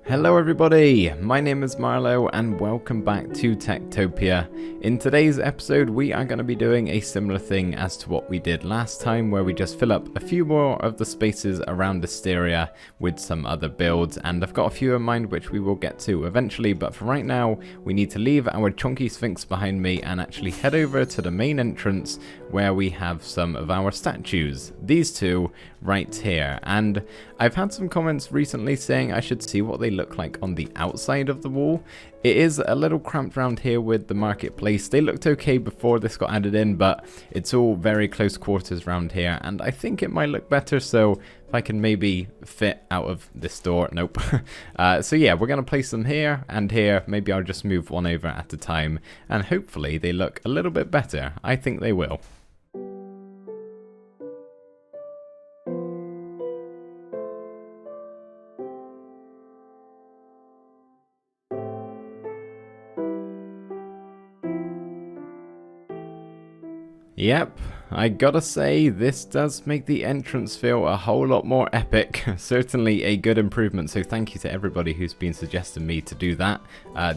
Hello everybody, my name is Marlo and welcome back to TekTopia. In today's episode we are going to be doing a similar thing as to what we did last time, where we just fill up a few more of the spaces around Osteria with some other builds, and I've got a few in mind which we will get to eventually, but for right now we need to leave our chunky sphinx behind me and actually head over to the main entrance where we have some of our statues, these two right here. And I've had some comments recently saying I should see what they look like on the outside of the wall. It is a little cramped around here with the marketplace. They looked okay before this got added in, but it's all very close quarters around here, and I think it might look better, so if I can maybe fit out of this door. Nope. So yeah, we're going to place them here and here. Maybe I'll just move one over at a time, and hopefully they look a little bit better. I think they will. Yep, I gotta say, this does make the entrance feel a whole lot more epic. Certainly a good improvement, so thank you to everybody who's been suggesting me to do that.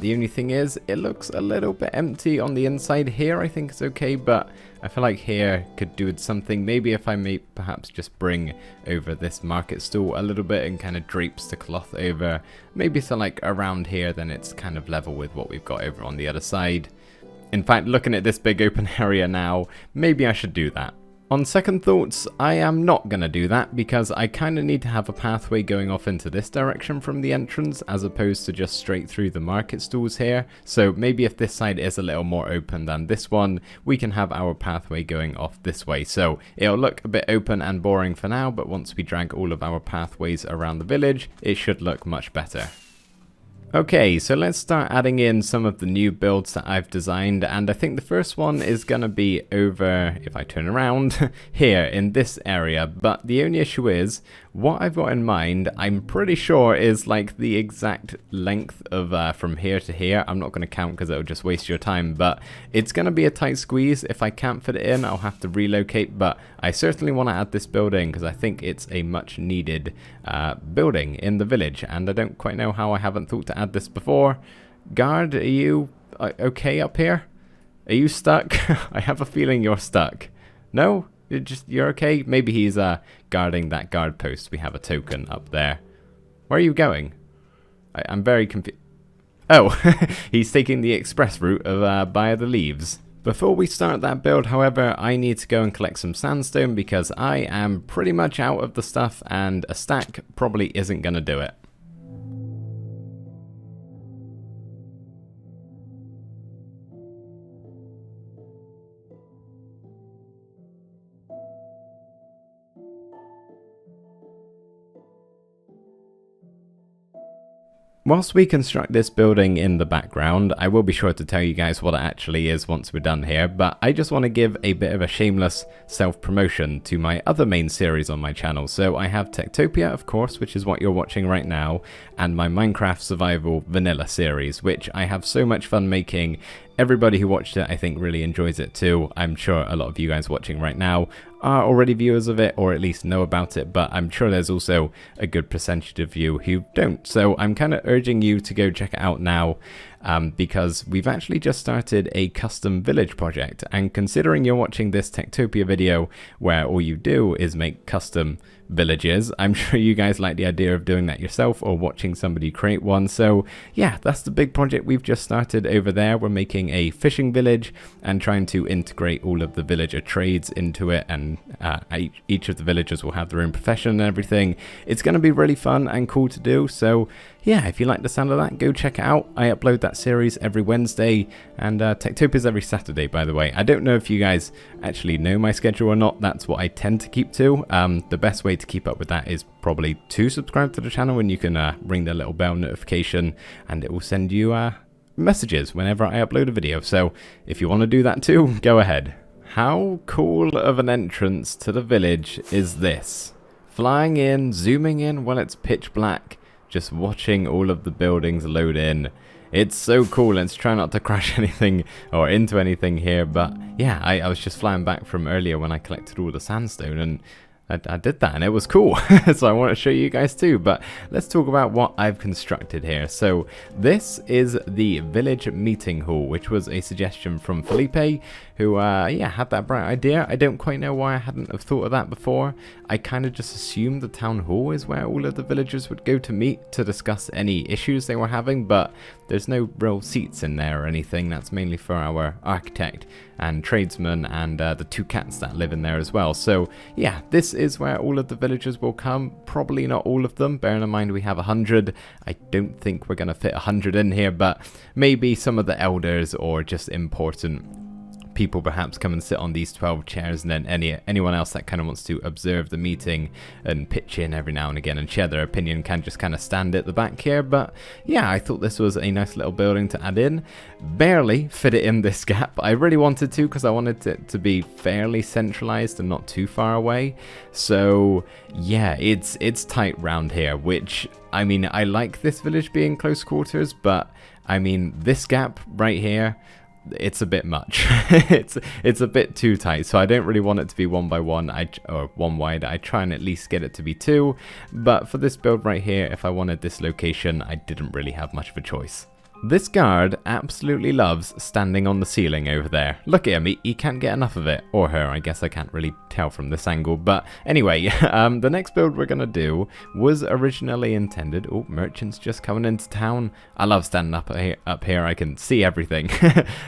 The only thing is, it looks a little bit empty on the inside. Here I think it's okay, but I feel like here could do with something. Maybe if I may perhaps just bring over this market stall a little bit and kind of drapes the cloth over. Maybe so like around here, then it's kind of level with what we've got over on the other side. In fact, looking at this big open area now, maybe I should do that. On second thoughts, I am not going to do that because I kind of need to have a pathway going off into this direction from the entrance as opposed to just straight through the market stalls here. So maybe if this side is a little more open than this one, we can have our pathway going off this way. So it'll look a bit open and boring for now, but once we drag all of our pathways around the village, it should look much better. Okay, so let's start adding in some of the new builds that I've designed, and I think the first one is going to be over, if I turn around, here in this area. But the only issue is, what I've got in mind, I'm pretty sure is like the exact length of from here to here. I'm not going to count because it'll just waste your time, but it's going to be a tight squeeze. If I can't fit it in, I'll have to relocate, but I certainly want to add this building because I think it's a much needed building in the village, and I don't quite know how I haven't thought to add this before. Guard, are you okay up here? Are you stuck? I have a feeling you're stuck. No? You're okay? Maybe he's guarding that guard post. We have a token up there. Where are you going? I'm very confused. Oh, he's taking the express route of by the leaves. Before we start that build, however, I need to go and collect some sandstone because I am pretty much out of the stuff and a stack probably isn't going to do it. Whilst we construct this building in the background, I will be sure to tell you guys what it actually is once we're done here, but I just want to give a bit of a shameless self-promotion to my other main series on my channel. So I have TekTopia, of course, which is what you're watching right now, and my Minecraft Survival Vanilla series, which I have so much fun making. Everybody who watched it, I think, really enjoys it too. I'm sure a lot of you guys watching right now are already viewers of it, or at least know about it, but I'm sure there's also a good percentage of you who don't. So I'm kind of urging you to go check it out now, because we've actually just started a custom village project, and considering you're watching this TekTopia video where all you do is make custom villages, I'm sure you guys like the idea of doing that yourself or watching somebody create one. So yeah, that's the big project we've just started over there. We're making a fishing village and trying to integrate all of the villager trades into it, and each of the villagers will have their own profession and everything. It's going to be really fun and cool to do. So yeah, if you like the sound of that, go check it out. I upload that series every Wednesday, and TekTopia is every Saturday, by the way. I don't know if you guys actually know my schedule or not. That's what I tend to keep to. The best way to keep up with that is probably to subscribe to the channel, and you can ring the little bell notification, and it will send you messages whenever I upload a video. So if you want to do that too, go ahead. How cool of an entrance to the village is this? Flying in, zooming in while it's pitch black, just watching all of the buildings load in. It's so cool. Let's try not to crash anything or into anything here, but yeah, I was just flying back from earlier when I collected all the sandstone, and I did that and it was cool. So I want to show you guys too, but let's talk about what I've constructed here. So this is the village meeting hall, which was a suggestion from Felipe, who yeah, had that bright idea. I don't quite know why I hadn't have thought of that before. I kind of just assumed the town hall is where all of the villagers would go to meet to discuss any issues they were having, but there's no real seats in there or anything. That's mainly for our architect and tradesman and the 2 cats that live in there as well. So yeah, this is where all of the villagers will come. Probably not all of them, bearing in mind we have 100. I don't think we're going to fit 100 in here, but maybe some of the elders or just important people perhaps come and sit on these 12 chairs, and then anyone else that kind of wants to observe the meeting and pitch in every now and again and share their opinion can just kind of stand at the back here. But yeah, I thought this was a nice little building to add in. Barely fit it in this gap. I really wanted to, because I wanted it to be fairly centralized and not too far away. So yeah, it's tight round here, which, I mean, I like this village being close quarters, but I mean, this gap right here, it's a bit much. it's a bit too tight, so I don't really want it to be 1 by 1 or 1 wide. I try and at least get it to be 2, but for this build right here, if I wanted this location, I didn't really have much of a choice. This guard absolutely loves standing on the ceiling over there. Look at him, he can't get enough of it. Or her, I guess I can't really tell from this angle. But anyway, the next build we're going to do was originally intended... Oh, merchants just coming into town. I love standing up here, I can see everything.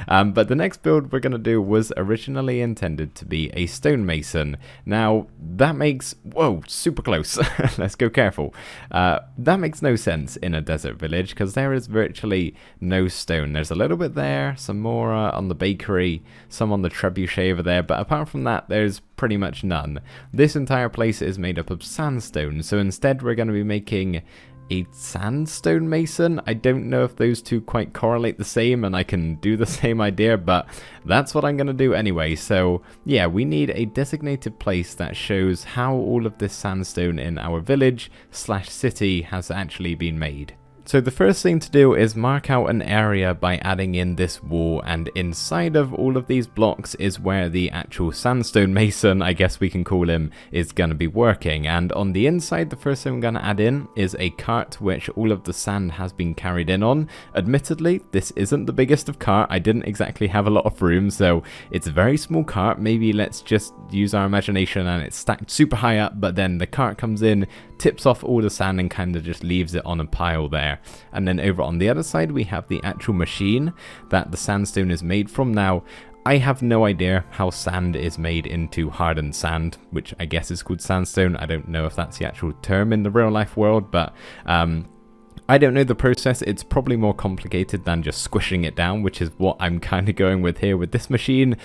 But the next build we're going to do was originally intended to be a stonemason. Now, that makes... Whoa, super close. Let's go careful. That makes no sense in a desert village, because there is virtually no stone. There's a little bit there, some more on the bakery, some on the trebuchet over there, but apart from that, there's pretty much none. This entire place is made up of sandstone, so instead we're going to be making a sandstone mason. I don't know if those two quite correlate the same and I can do the same idea, but that's what I'm going to do anyway. So yeah, we need a designated place that shows how all of this sandstone in our village / city has actually been made. So the first thing to do is mark out an area by adding in this wall, and inside of all of these blocks is where the actual sandstone mason, I guess we can call him, is going to be working. And on the inside, the first thing I'm going to add in is a cart which all of the sand has been carried in on. Admittedly, this isn't the biggest of cart. I didn't exactly have a lot of room, so it's a very small cart. Maybe let's just use our imagination and it's stacked super high up, but then the cart comes in, tips off all the sand and kind of just leaves it on a pile there. And then over on the other side we have the actual machine that the sandstone is made from. Now, I have no idea how sand is made into hardened sand, which I guess is called sandstone. I don't know if that's the actual term in the real life world, but I don't know the process. It's probably more complicated than just squishing it down, which is what I'm kind of going with here with this machine.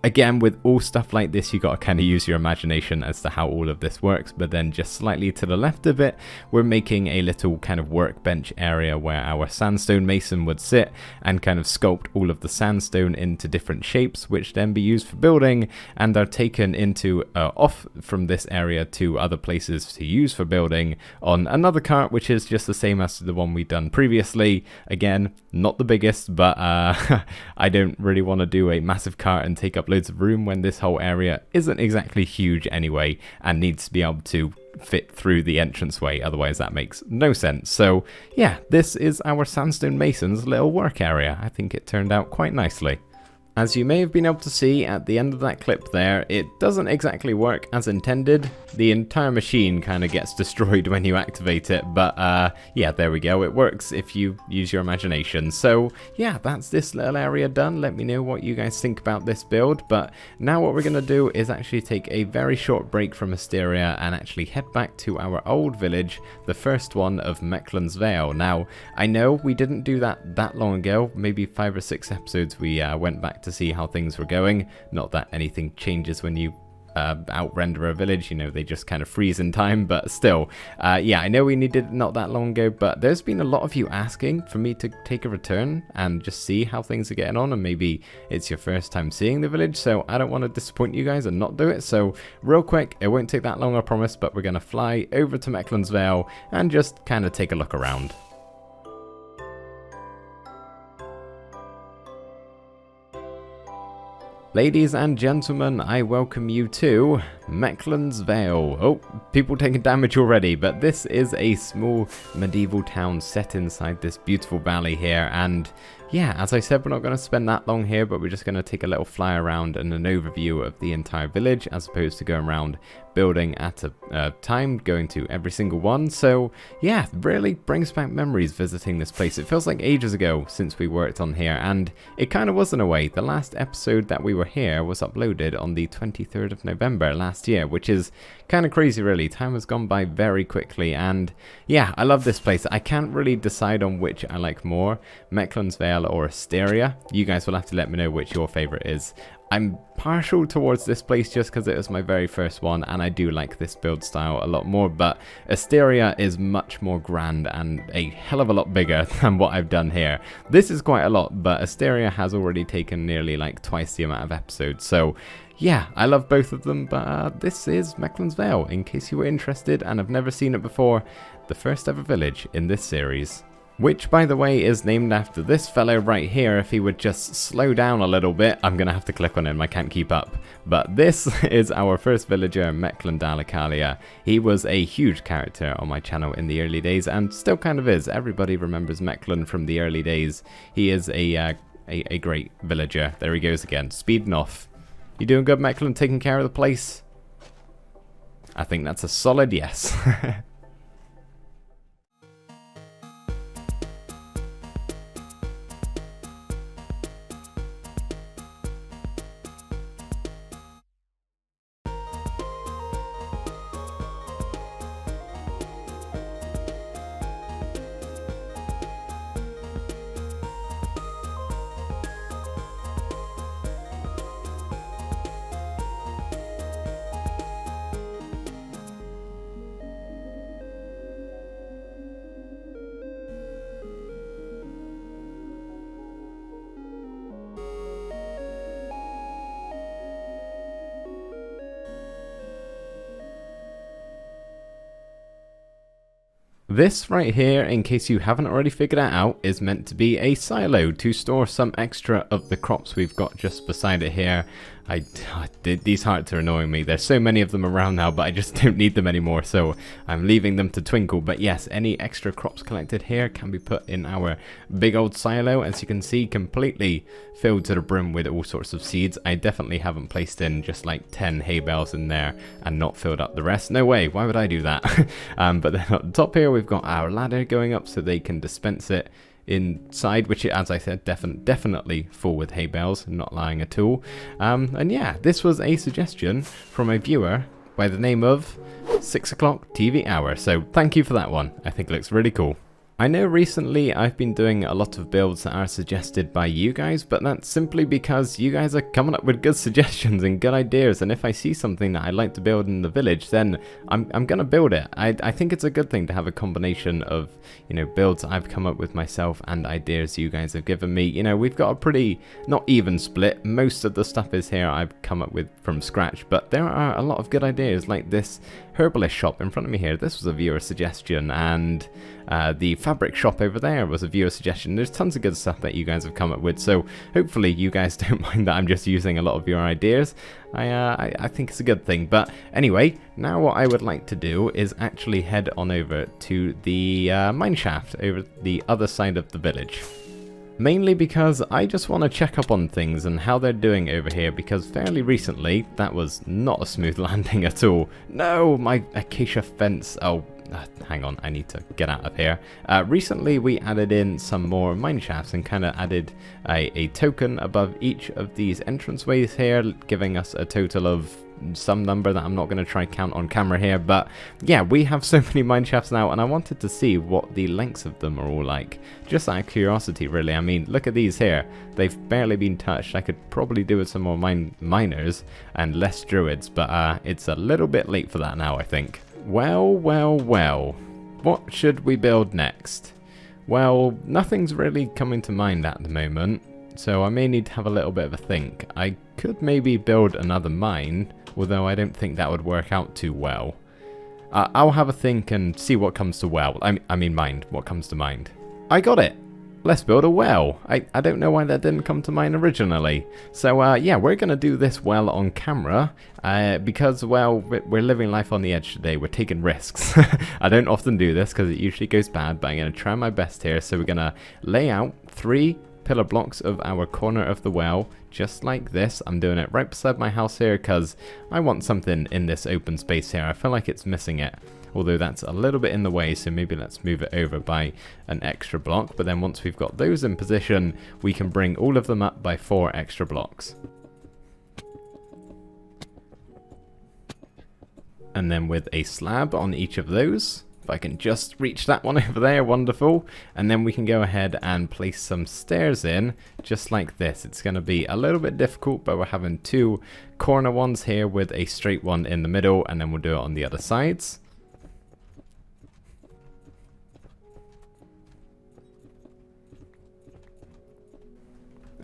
Again, with all stuff like this, you got to kind of use your imagination as to how all of this works. But then just slightly to the left of it, we're making a little kind of workbench area where our sandstone mason would sit and kind of sculpt all of the sandstone into different shapes, which then be used for building and are taken into off from this area to other places to use for building on another cart, which is just the same as the one we've done previously. Again, not the biggest, but I don't really want to do a massive cart and take up loads of room when this whole area isn't exactly huge anyway and needs to be able to fit through the entranceway, otherwise that makes no sense. So yeah, this is our sandstone mason's little work area. I think it turned out quite nicely. As you may have been able to see at the end of that clip there, it doesn't exactly work as intended. The entire machine kind of gets destroyed when you activate it, but yeah, there we go. It works if you use your imagination. So yeah, that's this little area done. Let me know what you guys think about this build, but now what we're going to do is actually take a very short break from Osteria and actually head back to our old village, the first one of Mecklen's Vale. Now, I know we didn't do that long ago, maybe 5 or 6 episodes we went back to see how things were going. Not that anything changes when you out-render a village, you know, they just kind of freeze in time, but still, yeah, I know we needed it not that long ago, but there's been a lot of you asking for me to take a return and just see how things are getting on, and maybe it's your first time seeing the village, so I don't want to disappoint you guys and not do it. So real quick, it won't take that long, I promise, but we're going to fly over to Mecklen's Vale and just kind of take a look around. Ladies and gentlemen, I welcome you to Mecklen's Vale. Oh, people taking damage already, but this is a small medieval town set inside this beautiful valley here, and yeah, as I said, we're not going to spend that long here, but we're just going to take a little fly around and an overview of the entire village, as opposed to going around building at a time, going to every single one. So yeah, really brings back memories visiting this place. It feels like ages ago since we worked on here, and it kind of was in a way. The last episode that we were here was uploaded on the 23rd of November last year, which is kind of crazy really. Time has gone by very quickly, and yeah, I love this place. I can't really decide on which I like more, Mecklen's Vale or Osteria. You guys will have to let me know which your favorite is. I'm partial towards this place just because it was my very first one, and I do like this build style a lot more, but Osteria is much more grand and a hell of a lot bigger than what I've done here. This is quite a lot, but Osteria has already taken nearly like twice the amount of episodes, so yeah, I love both of them, but this is Mecklen's Vale, in case you were interested and have never seen it before, the first ever village in this series. Which, by the way, is named after this fellow right here. If he would just slow down a little bit, I'm going to have to click on him, I can't keep up. But this is our first villager, Mecklin Dalecarlia. He was a huge character on my channel in the early days, and still kind of is. Everybody remembers Mecklin from the early days. He is a great villager. There he goes again, speeding off. You doing good, Mecklin? Taking care of the place? I think that's a solid yes. This right here, in case you haven't already figured it out, is meant to be a silo to store some extra of the crops we've got just beside it here. These hearts are annoying me. There's so many of them around now, but I just don't need them anymore, so I'm leaving them to twinkle. But yes, any extra crops collected here can be put in our big old silo, as you can see, completely filled to the brim with all sorts of seeds. I definitely haven't placed in just like 10 hay bales in there and not filled up the rest. No way, why would I do that? But then at the top here, we've got our ladder going up so they can dispense it inside, which, as I said, definitely full with hay bales, not lying at all. And yeah, this was a suggestion from a viewer by the name of 6 o'clock TV hour, so thank you for that one. I think it looks really cool. I know recently I've been doing a lot of builds that are suggested by you guys, but that's simply because you guys are coming up with good suggestions and good ideas, and if I see something that I'd like to build in the village, then I'm gonna build it. I think it's a good thing to have a combination of, you know, builds I've come up with myself and ideas you guys have given me. You know, we've got a pretty, not even split. Most of the stuff is here I've come up with from scratch, but there are a lot of good ideas, like this herbalist shop in front of me here. This was a viewer suggestion, and the fabric shop over there was a viewer suggestion. There's tons of good stuff that you guys have come up with, so hopefully you guys don't mind that I'm just using a lot of your ideas. I think it's a good thing. But anyway, now what I would like to do is actually head on over to the mineshaft over the other side of the village. Mainly because I just want to check up on things and how they're doing over here, because fairly recently that was not a smooth landing at all. No, my acacia fence. Oh, hang on, I need to get out of here. Recently we added in some more mineshafts and kind of added a token above each of these entranceways here, giving us a total of some number that I'm not going to try count on camera here. But yeah, we have so many mineshafts now, and I wanted to see what the lengths of them are all like, just out of curiosity really. I mean, look at these here, they've barely been touched. I could probably do with some more miners and less druids, but it's a little bit late for that now, I think. Well, what should we build next? Well, nothing's really coming to mind at the moment, so I may need to have a little bit of a think. I could maybe build another mine, although I don't think that would work out too well. I'll have a think and see what comes to mind. What comes to mind. I got it! let's build a well. I don't know why that didn't come to mind originally. So yeah, we're going to do this well on camera because, well, we're living life on the edge today. We're taking risks. I don't often do this because it usually goes bad, but I'm going to try my best here. So we're going to lay out 3 pillar blocks of our corner of the well, just like this. I'm doing it right beside my house here because I want something in this open space here. I feel like it's missing it. Although that's a little bit in the way, so maybe let's move it over by an extra block. But then once we've got those in position, we can bring all of them up by 4 extra blocks. And then with a slab on each of those, if I can just reach that one over there, wonderful. And then we can go ahead and place some stairs in, just like this. It's going to be a little bit difficult, but we're having 2 corner ones here with a straight one in the middle, and then we'll do it on the other sides.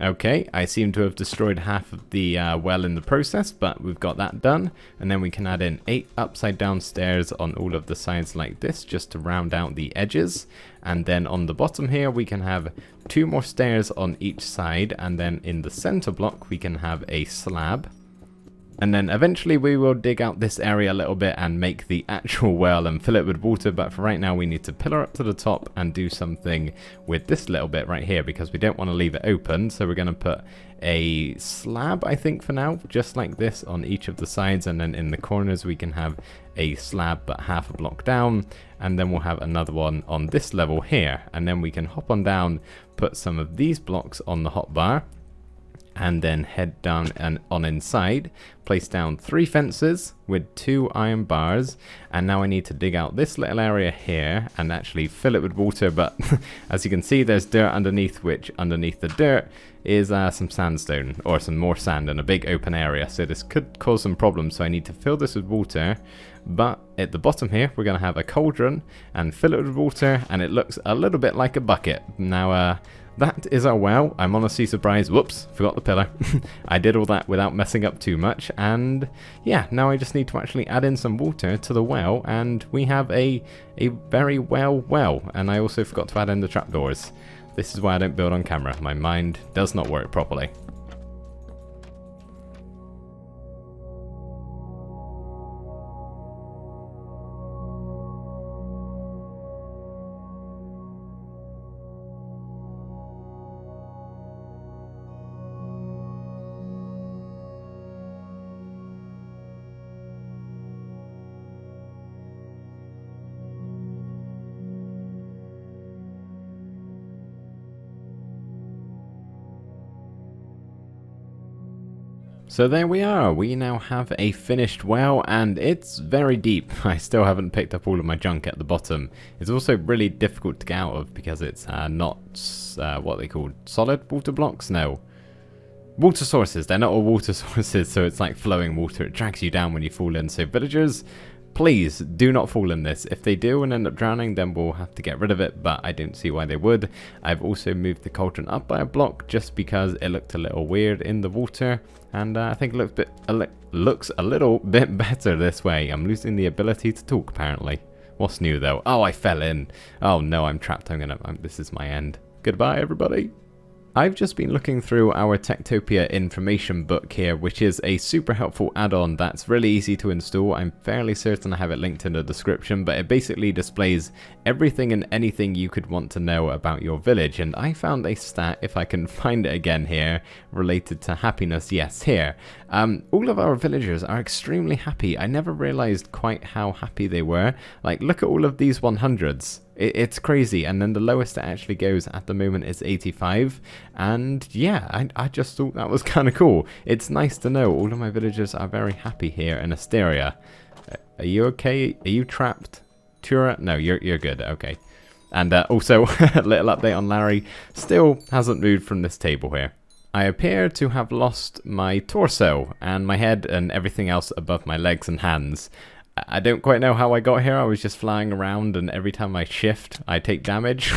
Okay, I seem to have destroyed half of the well in the process, but we've got that done. And then we can add in 8 upside down stairs on all of the sides like this, just to round out the edges. And then on the bottom here, we can have 2 more stairs on each side. And then in the center block, we can have a slab. And then eventually we will dig out this area a little bit and make the actual well and fill it with water. But for right now, we need to pillar up to the top and do something with this little bit right here because we don't want to leave it open. So we're going to put a slab, I think, for now, just like this on each of the sides. And then in the corners, we can have a slab, but half a block down. And then we'll have another one on this level here. And then we can hop on down, put some of these blocks on the hotbar, and then head down and on inside, place down 3 fences with 2 iron bars. And now I need to dig out this little area here and actually fill it with water. But as you can see, there's dirt underneath, which underneath the dirt is some sandstone or some more sand in a big open area. So this could cause some problems. So I need to fill this with water. But at the bottom here, we're going to have a cauldron and fill it with water. And it looks a little bit like a bucket. Now, that is our well. I'm honestly surprised. Whoops, forgot the pillar. I did all that without messing up too much. And yeah, now I just need to actually add in some water to the well. And we have a very well. And I also forgot to add in the trapdoors. This is why I don't build on camera. My mind does not work properly. So there we are, we now have a finished well, and it's very deep. I still haven't picked up all of my junk at the bottom. It's also really difficult to get out of because it's not what they call solid water blocks. No, water sources. They're not all water sources, so it's like flowing water. It drags you down when you fall in. So villagers, please do not fall in this. If they do and end up drowning, then we'll have to get rid of it, but I don't see why they would. I've also moved the cauldron up by a block just because it looked a little weird in the water, and I think it looks a little bit better this way. I'm losing the ability to talk, apparently. What's new, though? Oh, I fell in. Oh, no, I'm trapped. This is my end. Goodbye, everybody. I've just been looking through our TekTopia information book here, which is a super helpful add-on that's really easy to install. I'm fairly certain I have it linked in the description, but it basically displays everything and anything you could want to know about your village. And I found a stat, if I can find it again here, related to happiness. Yes, here. All of our villagers are extremely happy. I never realized quite how happy they were. Like, look at all of these 100s. It's crazy. And then the lowest it actually goes at the moment is 85. And yeah, I just thought that was kind of cool. It's nice to know all of my villagers are very happy here in Osteria. Are you okay? Are you trapped? Tura? No, you're good. Okay. And also, a little update on Larry. Still hasn't moved from this table here. I appear to have lost my torso and my head and everything else above my legs and hands. I don't quite know how I got here. I was just flying around, and every time I shift, I take damage.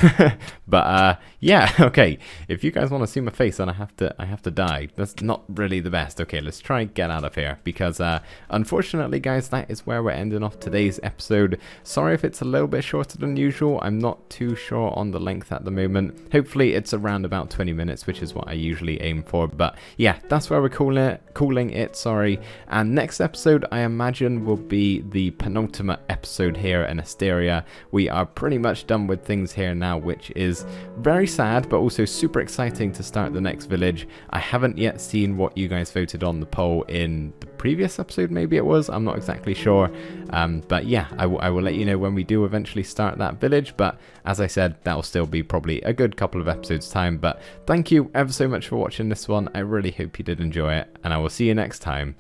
But yeah, okay. If you guys want to see my face, then I have to die. That's not really the best. Okay, let's try and get out of here because unfortunately, guys, that is where we're ending off today's episode. Sorry if it's a little bit shorter than usual. I'm not too sure on the length at the moment. Hopefully, it's around about 20 minutes, which is what I usually aim for. But yeah, that's where we're calling it. Sorry. And next episode, I imagine, will be the penultimate episode here in Osteria. We are pretty much done with things here now, which is very sad, but also super exciting to start the next village. I haven't yet seen what you guys voted on the poll in the previous episode, maybe it was. I'm not exactly sure. But yeah, I will let you know when we do eventually start that village. But as I said, that will still be probably a good couple of episodes time. But thank you ever so much for watching this one. I really hope you did enjoy it, and I will see you next time.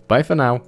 Bye for now.